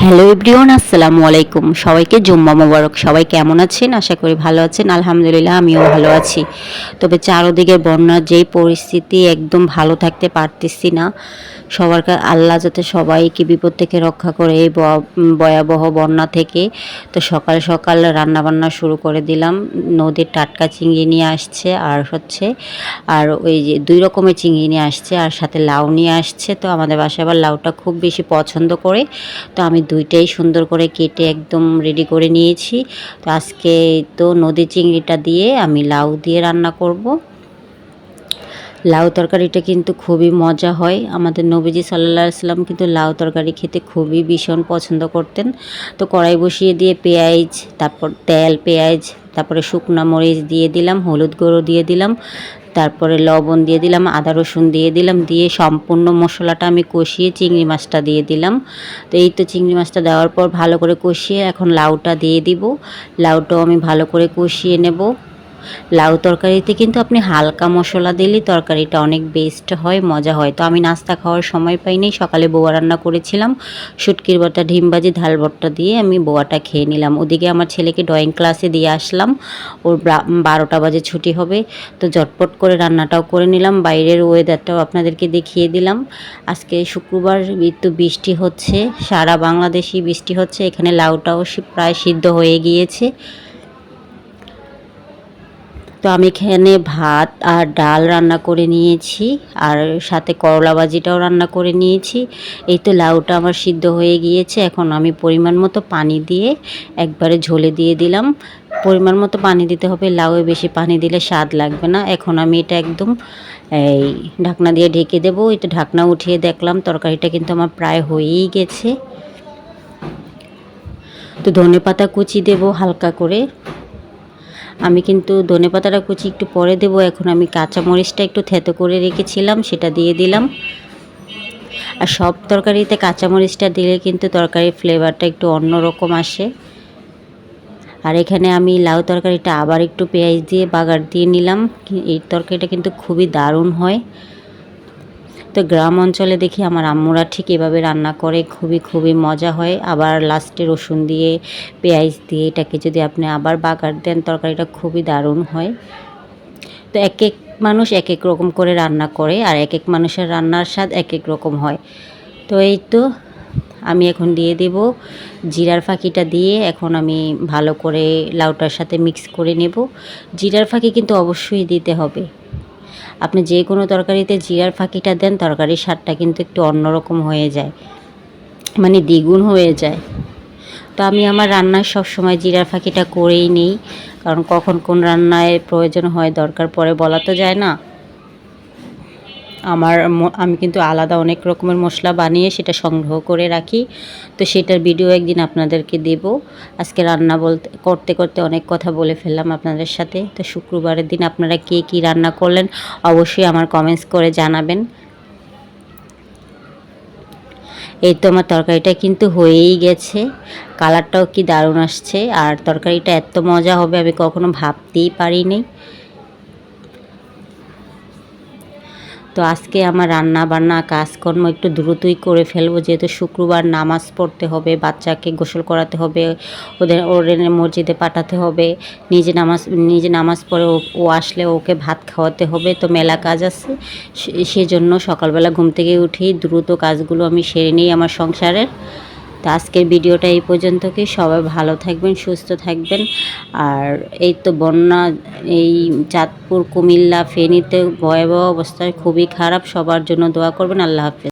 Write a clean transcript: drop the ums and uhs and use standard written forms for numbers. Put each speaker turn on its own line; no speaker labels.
Hello everyone, আসসালামু আলাইকুম। সবাইকে জুম্মা মোবারক। সবাই কেমন আছেন? আশা করি ভালো আছেন। আলহামদুলিল্লাহ আমিও ভালো আছি। তবে চারদিকে বন্যার যেই পরিস্থিতি, একদম ভালো থাকতে পারতেছি না। সবার আল্লাহ যাতে সবাইকে বিপদ থেকে রক্ষা করে এই ভয়াবহ বন্যা থেকে। তো সকাল সকাল রান্নাবান্না শুরু করে দিলাম। নদীর টাটকা চিংড়ি নিয়ে আসছে আর ওই যে 2 রকমের চিংড়ি নিয়ে আসছে আর সাথে লাউ নিয়ে আসছে। তো আমাদের বাসায় আবার লাউটা খুব বেশি পছন্দ করে। তো আমি দুইটাই সুন্দর করে কেটে একদম রেডি করে নিয়েছি। তো আজকে তো নদী চিংড়িটা দিয়ে আমি লাউ দিয়ে রান্না করব। লাউ তরকারিটা কিন্তু খুবই মজা হয়। আমাদের নবীজি সাল্লাল্লাহু আলাইহি সাল্লাম কিন্তু লাউ তরকারি খেতে খুবই ভীষণ পছন্দ করতেন। তো কড়াই বসিয়ে দিয়ে পেঁয়াজ, তারপর তেল, পেঁয়াজ, তারপরে শুকনা মরিচ দিয়ে দিলাম, হলুদ গুঁড়ো দিয়ে দিলাম, তারপরে লবণ দিয়ে দিলাম, আদা রসুন দিয়ে দিলাম, দিয়ে সম্পূর্ণ মশলাটা আমি কষিয়ে চিংড়ি মাছটা দিয়ে দিলাম। তো এই তো চিংড়ি মাছটা দেওয়ার পর ভালো করে কষিয়ে এখন লাউটা দিয়ে দিব। লাউটাও আমি ভালো করে কষিয়ে নেব। লাউ তরকারিতে কিন্তু আপনি হালকা মশলা দিলেই তরকারিটা অনেক বেস্ট হয়, মজা হয়। তো আমি নাস্তা খাওয়ার সময় পাইনি, সকালে বোয়া রান্না করেছিলাম। শুটকির ভর্তা, ডিম ভাজি, ঝাল ভর্তা দিয়ে আমি বোয়াটা খেয়ে নিলাম। ওদিকে আমার ছেলেকে ড্রয়িং ক্লাসে দিয়ে আসলাম। ওর 12টা বাজে ছুটি হবে। তো ঝটপট করে রান্নাটাও করে নিলাম। বাইরের ওয়েদারটাও আপনাদেরকে দেখিয়ে দিলাম। আজকে শুক্রবার, একটু বৃষ্টি হচ্ছে, সারা বাংলাদেশই বৃষ্টি হচ্ছে। এখানে লাউটাও প্রায় সিদ্ধ হয়ে গিয়েছে। তো আমি এখানে ভাত আর ডাল রান্না করে নিয়েছি, আর সাথে করলা ভাজিটাও রান্না করে নিয়েছি। এই তো লাউটা আমার সিদ্ধ হয়ে গিয়েছে। এখন আমি পরিমাণ মতো পানি দিয়ে একবারে ঝোলে দিয়ে দিলাম। পরিমাণ মতো পানি দিতে হবে, লাউয়ে বেশি পানি দিলে স্বাদ লাগবে না। এখন আমি এটা একদম এই ঢাকনা দিয়ে ঢেকে দেবো। এটা ঢাকনা উঠিয়ে দেখলাম তরকারিটা কিন্তু আমার প্রায় হয়েই গেছে। তো ধনেপাতা কুচি দেবো হালকা করে। আমি কিন্তু ধনেপাতাটা কুচি একটু পরে দেবো। এখন আমি কাঁচামরিচটা একটু থেতো করে রেখেছিলাম, সেটা দিয়ে দিলাম। আর সব তরকারিতে কাঁচামরিচটা দিলে কিন্তু তরকারির ফ্লেভারটা একটু অন্যরকম আসে। আর এখানে আমি লাউ তরকারিটা আবার একটু পেঁয়াজ দিয়ে বাগার দিয়ে নিলাম। এই তরকারিটা কিন্তু খুবই দারুণ হয়। তো গ্রাম অঞ্চলে দেখি আমার আম্মুরা ঠিক এভাবে রান্না করে, খুবই খুবই মজা হয়। আবার লাস্টে রসুন দিয়ে, পেঁয়াজ দিয়ে এটাকে যদি আপনি আবার বাগার দেন, তরকারিটা খুবই দারুণ হয়। তো এক এক মানুষ এক এক রকম করে রান্না করে, আর এক এক মানুষের রান্নার স্বাদ এক এক রকম হয়। তো এই তো আমি এখন দিয়ে দেব জিরার ফাঁকিটা দিয়ে এখন আমি ভালো করে লাউটার সাথে মিক্স করে নেব। জিরার ফাঁকি কিন্তু অবশ্যই দিতে হবে। আপনি যে কোনো তরকারিতে জিরার ফাঁকিটা দেন, তরকারির স্বাদটা কিন্তু একটু অন্যরকম হয়ে যায়, মানে দ্বিগুণ হয়ে যায়। তো আমি আমার রান্নায় সবসময় জিরার ফাঁকিটা করেই নিই, কারণ কখন কোন রান্নায় প্রয়োজন হয়, দরকার পড়ে বলা তো যায় না। আমি কিন্তু আলাদা অনেক রকমের মশলা বানিয়ে সেটা সংগ্রহ করে রাখি। তো সেটার ভিডিও একদিন আপনাদেরকে দেব। আজকে রান্না করতে করতে অনেক কথা বলে ফেললাম আপনাদের সাথে। তো শুক্রবারের দিন আপনারা কে কী রান্না করলেন অবশ্যই আমার কমেন্টস করে জানাবেন। এই তো আমার তরকারিটা কিন্তু হয়েই গেছে। কালারটাও কি দারুণ আসছে, আর তরকারিটা এত মজা হবে আমি কখনো ভাবতেই পারিনি। তো আজকে আমার রান্না বান্না কাজকর্ম একটু দ্রুতই করে ফেলবো, যেহেতু শুক্রবার নামাজ পড়তে হবে, বাচ্চাকে গোসল করাতে হবে, ওদের মসজিদে পাঠাতে হবে, নিজে নামাজ পড়ে ও আসলে ওকে ভাত খাওয়াতে হবে। তো মেলা কাজ আছে, সেজন্য সকালবেলা ঘুম থেকে উঠেই দ্রুত কাজগুলো আমি সেরে নিই আমার সংসারের। তো আজকের ভিডিওটা এই পর্যন্তই। সবাই ভালো থাকবেন, সুস্থ থাকবেন। আর এই তো বন্যা, এই চাঁদপুর, কুমিল্লা, ফেনীতে ভয়াবহ অবস্থায় খুবই খারাপ। সবার জন্য দোয়া করবেন। আল্লাহ হাফেজ।